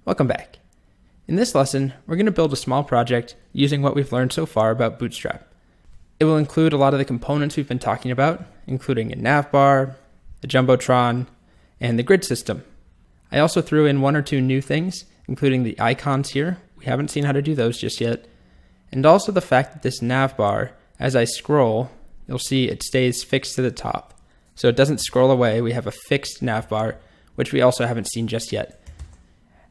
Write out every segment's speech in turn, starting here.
Welcome back. In this lesson, we're going to build a small project using what we've learned so far about Bootstrap. It will include a lot of the components we've been talking about, including a navbar, a jumbotron, and the grid system. I also threw in one or two new things, including the icons here. We haven't seen how to do those just yet. And also the fact that this navbar, as I scroll, you'll see it stays fixed to the top. So it doesn't scroll away. We have a fixed navbar, which we also haven't seen just yet.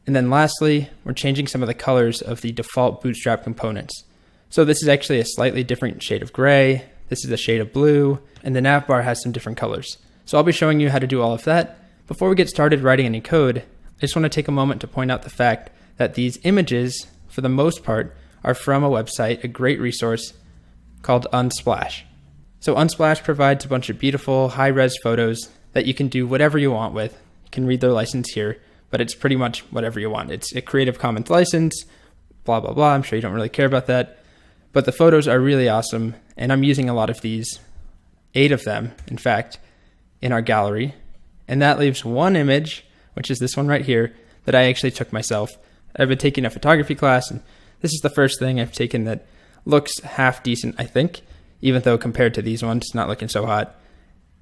And then lastly, we're changing some of the colors of the default Bootstrap components. So this is actually a slightly different shade of gray. This is a shade of blue, and the navbar has some different colors. So I'll be showing you how to do all of that. Before we get started writing any code, I just want to take a moment to point out the fact that these images, for the most part, are from a website, a great resource called Unsplash. So Unsplash provides a bunch of beautiful high-res photos that you can do whatever you want with. You can read their license here, but it's pretty much whatever you want. It's a Creative Commons license, blah, blah, blah. I'm sure you don't really care about that. But the photos are really awesome, and I'm using a lot of these, 8 of them, in fact, in our gallery. And that leaves one image, which is this one right here, that I actually took myself. I've been taking a photography class, and this is the first thing I've taken that looks half decent, I think, even though compared to these ones, it's not looking so hot.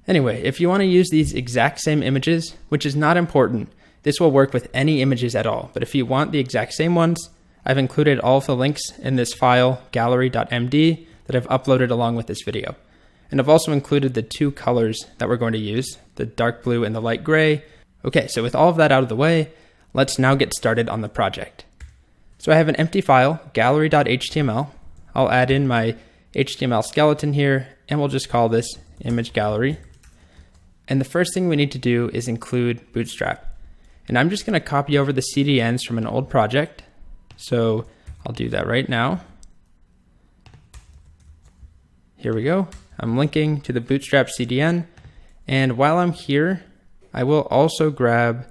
Anyway, if you want to use these exact same images, which is not important, this will work with any images at all. But if you want the exact same ones, I've included all of the links in this file, gallery.md, that I've uploaded along with this video. And I've also included the 2 colors that we're going to use, the dark blue and the light gray. Okay, so with all of that out of the way, let's now get started on the project. So I have an empty file, gallery.html. I'll add in my HTML skeleton here, and we'll just call this image gallery. And the first thing we need to do is include Bootstrap. And I'm just going to copy over the CDNs from an old project. So I'll do that right now. Here we go. I'm linking to the Bootstrap CDN. And while I'm here, I will also grab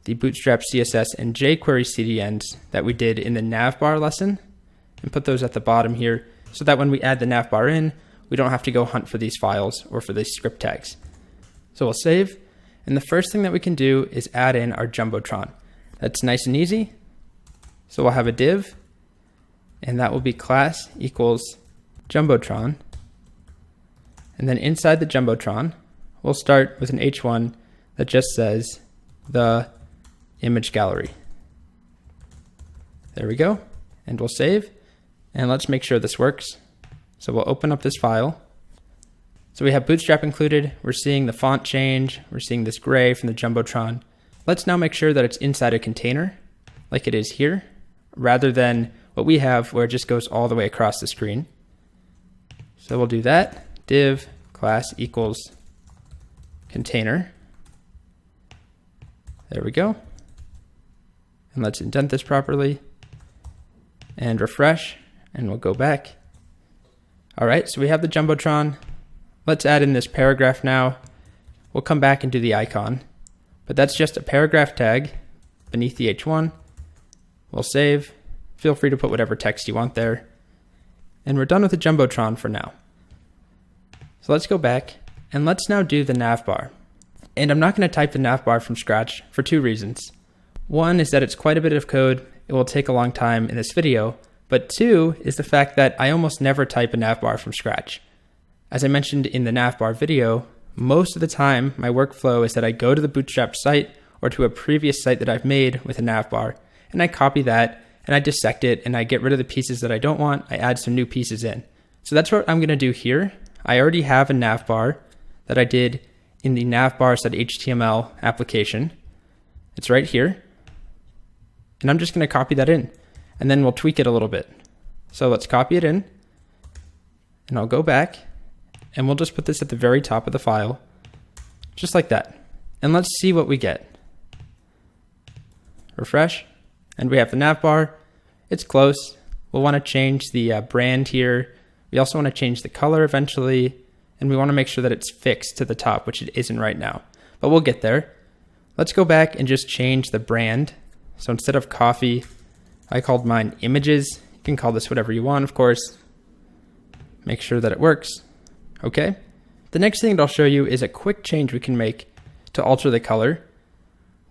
the Bootstrap CSS and jQuery CDNs that we did in the navbar lesson and put those at the bottom here so that when we add the navbar in, we don't have to go hunt for these files or for these script tags. So we'll save. And the first thing that we can do is add in our jumbotron. That's nice and easy. So we'll have a div, and that will be class equals jumbotron. And then inside the jumbotron, we'll start with an h1 that just says the image gallery. There we go. And we'll save. And let's make sure this works. So we'll open up this file. So we have Bootstrap included. We're seeing the font change. We're seeing this gray from the jumbotron. Let's now make sure that it's inside a container like it is here, rather than what we have where it just goes all the way across the screen. So we'll do that. Div class equals container. There we go. And let's indent this properly and refresh, and we'll go back. All right, so we have the jumbotron. Let's add in this paragraph now. We'll come back and do the icon, but that's just a paragraph tag beneath the h1. We'll save. Feel free to put whatever text you want there. And we're done with the jumbotron for now. So let's go back and let's now do the navbar. And I'm not going to type the navbar from scratch for 2 reasons. One is that it's quite a bit of code. It will take a long time in this video. But 2 is the fact that I almost never type a navbar from scratch. As I mentioned in the navbar video, most of the time my workflow is that I go to the Bootstrap site or to a previous site that I've made with a navbar, and I copy that and I dissect it and I get rid of the pieces that I don't want. I add some new pieces in. So that's what I'm going to do here. I already have a navbar that I did in the navbar.html application. It's right here. And I'm just going to copy that in, and then we'll tweak it a little bit. So let's copy it in, and I'll go back, and we'll just put this at the very top of the file, just like that. And let's see what we get. Refresh, and we have the navbar. It's close. We'll want to change the brand here. We also want to change the color eventually, and we want to make sure that it's fixed to the top, which it isn't right now, but we'll get there. Let's go back and just change the brand. So instead of coffee, I called mine images. You can call this whatever you want, of course. Make sure that it works. Okay. The next thing that I'll show you is a quick change we can make to alter the color,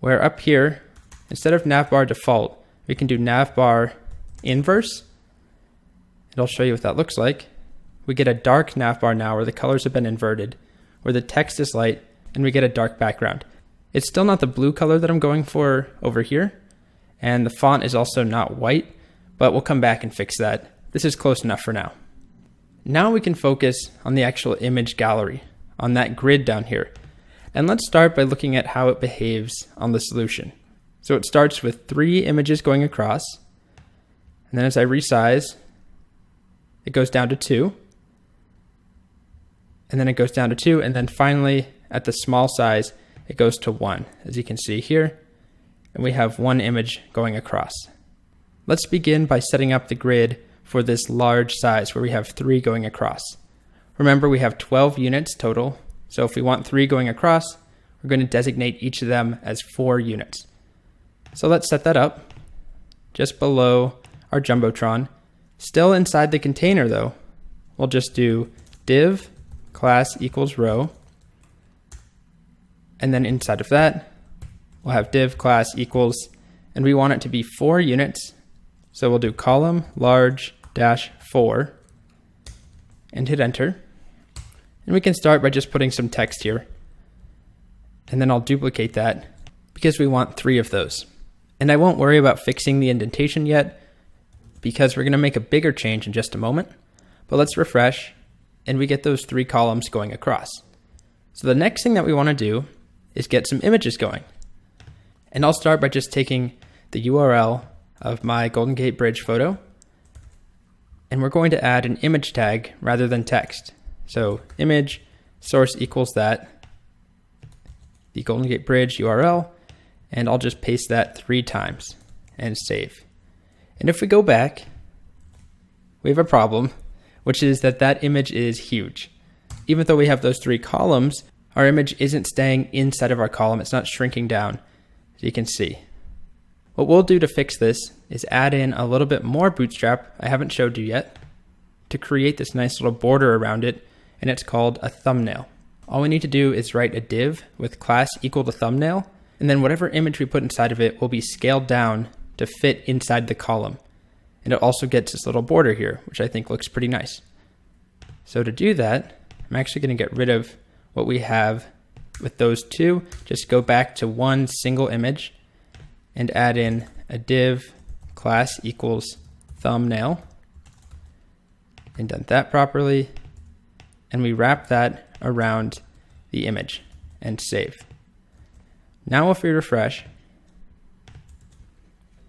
where up here, instead of navbar default, we can do navbar inverse. It'll show you what that looks like. We get a dark navbar now where the colors have been inverted, where the text is light, and we get a dark background. It's still not the blue color that I'm going for over here, and the font is also not white, but we'll come back and fix that. This is close enough for now. Now we can focus on the actual image gallery, on that grid down here. And let's start by looking at how it behaves on the solution. So it starts with 3 images going across, and then as I resize, it goes down to 2, and then it goes down to 2, and then finally at the small size, it goes to 1, as you can see here, and we have 1 image going across. Let's begin by setting up the grid for this large size where we have 3 going across. Remember, we have 12 units total, so if we want 3 going across, we're going to designate each of them as 4 units. So let's set that up just below our Jumbotron. Still inside the container though, we'll just do div class equals row, and then inside of that, we'll have div class equals, and we want it to be 4 units, so we'll do column large dash 4 and hit enter. And we can start by just putting some text here, and then I'll duplicate that because we want 3 of those. And I won't worry about fixing the indentation yet because we're going to make a bigger change in just a moment. But let's refresh, and we get those 3 columns going across. So the next thing that we want to do is get some images going. And I'll start by just taking the URL of my Golden Gate Bridge photo, and we're going to add an image tag rather than text. So image source equals that, the Golden Gate Bridge URL, and I'll just paste that 3 times and save. And if we go back, we have a problem, which is that that image is huge. Even though we have those 3 columns, our image isn't staying inside of our column. It's not shrinking down, as you can see. What we'll do to fix this is add in a little bit more Bootstrap I haven't showed you yet to create this nice little border around it, and it's called a thumbnail. All we need to do is write a div with class equal to thumbnail, and then whatever image we put inside of it will be scaled down to fit inside the column. And it also gets this little border here, which I think looks pretty nice. So to do that, I'm actually going to get rid of what we have with those 2, just go back to 1 single image and add in a div class equals thumbnail, indent that properly, and we wrap that around the image and save. Now if we refresh,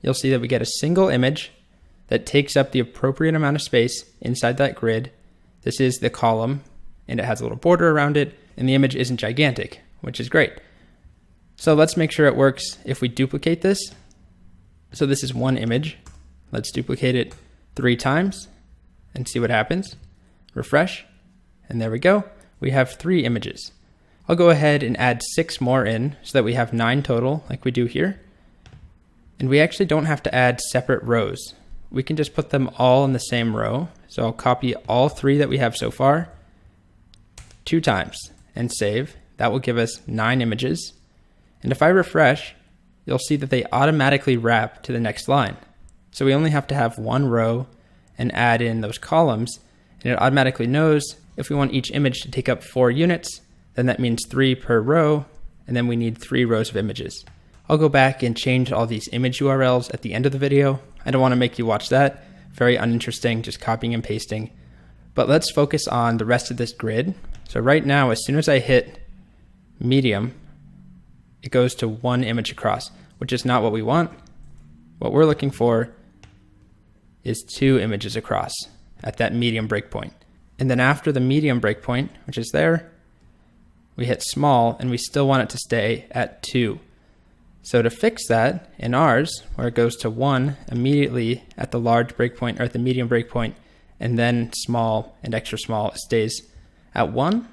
you'll see that we get a single image that takes up the appropriate amount of space inside that grid. This is the column, and it has a little border around it, and the image isn't gigantic, which is great. So let's make sure it works if we duplicate this. So this is 1 image. Let's duplicate it 3 times and see what happens. Refresh, and there we go. We have 3 images. I'll go ahead and add 6 more in so that we have 9 total like we do here. And we actually don't have to add separate rows. We can just put them all in the same row. So I'll copy all 3 that we have so far 2 times and save. That will give us 9 images. And if I refresh, you'll see that they automatically wrap to the next line. So we only have to have 1 row and add in those columns, and it automatically knows if we want each image to take up 4 units, then that means 3 per row, and then we need 3 rows of images. I'll go back and change all these image URLs at the end of the video. I don't want to make you watch that. Very uninteresting, just copying and pasting. But let's focus on the rest of this grid. So right now, as soon as I hit medium, it goes to 1 image across, which is not what we want. What we're looking for is 2 images across at that medium breakpoint. And then after the medium breakpoint, which is there, we hit small, and we still want it to stay at 2. So to fix that, in ours, where it goes to 1 immediately at the large breakpoint or at the medium breakpoint, and then small and extra small, it stays at 1,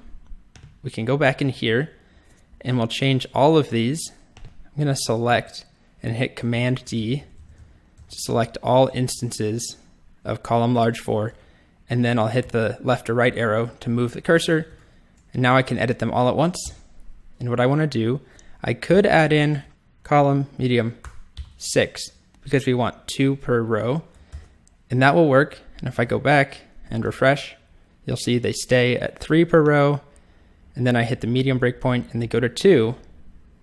we can go back in here, and we'll change all of these. I'm going to select and hit Command D to select all instances of column large 4, and then I'll hit the left or right arrow to move the cursor, and now I can edit them all at once. And what I want to do, I could add in column medium 6 because we want 2 per row, and that will work. And if I go back and refresh, you'll see they stay at 3 per row, and then I hit the medium breakpoint and they go to 2,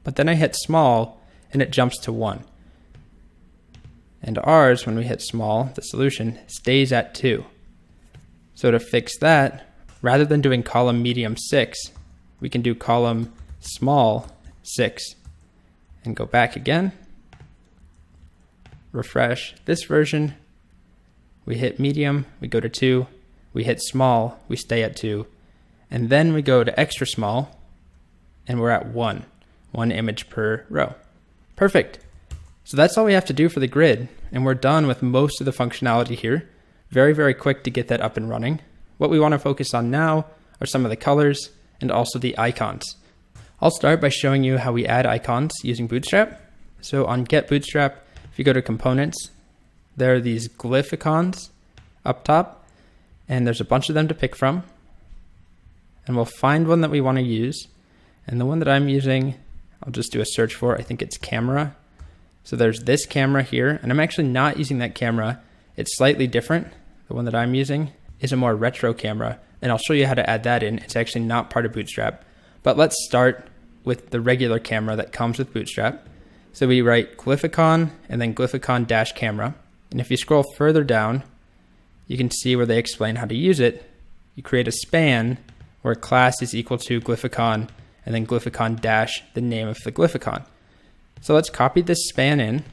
but then I hit small and it jumps to 1. And ours, when we hit small, the solution stays at 2. So to fix that, rather than doing column medium 6, we can do column small 6 and go back again, refresh this version, we hit medium, we go to 2, we hit small, we stay at 2, and then we go to extra small and we're at 1 image per row. Perfect. So that's all we have to do for the grid, and we're done with most of the functionality here. Very, very quick to get that up and running. What we want to focus on now are some of the colors and also the icons. I'll start by showing you how we add icons using Bootstrap. So on Get Bootstrap, if you go to Components, there are these glyph icons up top, and there's a bunch of them to pick from. And we'll find one that we want to use. And the one that I'm using, I'll just do a search for, I think it's camera. So there's this camera here, and I'm actually not using that camera. It's slightly different. The one that I'm using is a more retro camera, and I'll show you how to add that in. It's actually not part of Bootstrap. But let's start with the regular camera that comes with Bootstrap. So we write glyphicon and then glyphicon dash camera. And if you scroll further down, you can see where they explain how to use it. You create a span where class is equal to glyphicon and then glyphicon dash the name of the glyphicon. So let's copy this span in,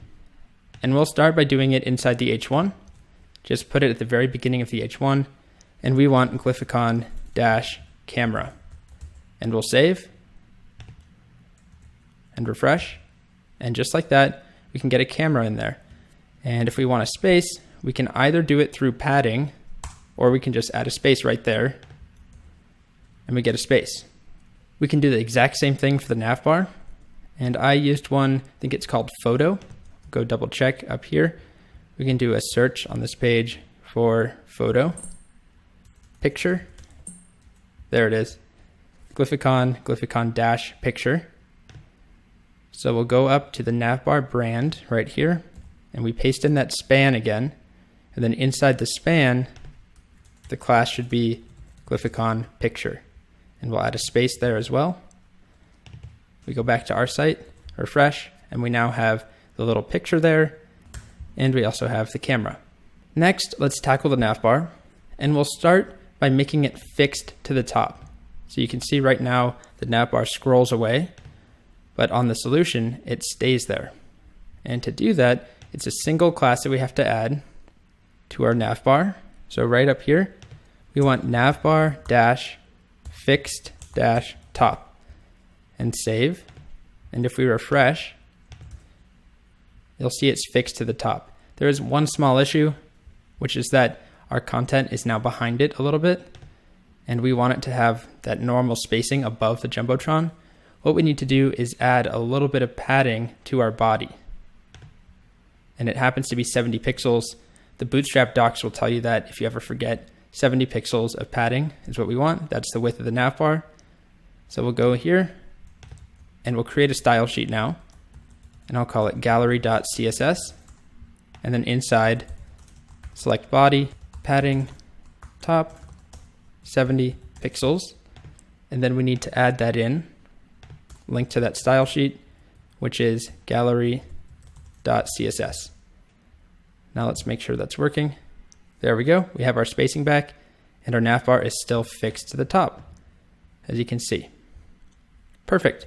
and we'll start by doing it inside the H1. Just put it at the very beginning of the H1, and we want glyphicon dash camera. And we'll save and refresh. And just like that, we can get a camera in there. And if we want a space, we can either do it through padding, or we can just add a space right there, and we get a space. We can do the exact same thing for the navbar. And I used one, I think it's called photo. Go double check up here. We can do a search on this page for photo, picture. There it is. Glyphicon dash picture. So we'll go up to the navbar brand right here, and we paste in that span again. And then inside the span, the class should be glyphicon picture. And we'll add a space there as well. We go back to our site, refresh, and we now have the little picture there, and we also have the camera. Next, let's tackle the navbar, and we'll start by making it fixed to the top. So you can see right now the navbar scrolls away, but on the solution, it stays there. And to do that, it's a single class that we have to add to our navbar. So right up here, we want navbar dash fixed dash top. And save, and if we refresh, you'll see it's fixed to the top. There is one small issue, which is that our content is now behind it a little bit, and we want it to have that normal spacing above the Jumbotron. What we need to do is add a little bit of padding to our body, and it happens to be 70 pixels. The Bootstrap docs will tell you that if you ever forget, 70 pixels of padding is what we want. That's the width of the navbar. So we'll go here, and we'll create a style sheet now, and I'll call it gallery.css, and then inside, select body, padding, top, 70 pixels, and then we need to add that in, link to that style sheet, which is gallery.css. Now let's make sure that's working. There we go, we have our spacing back, and our navbar is still fixed to the top, as you can see. Perfect.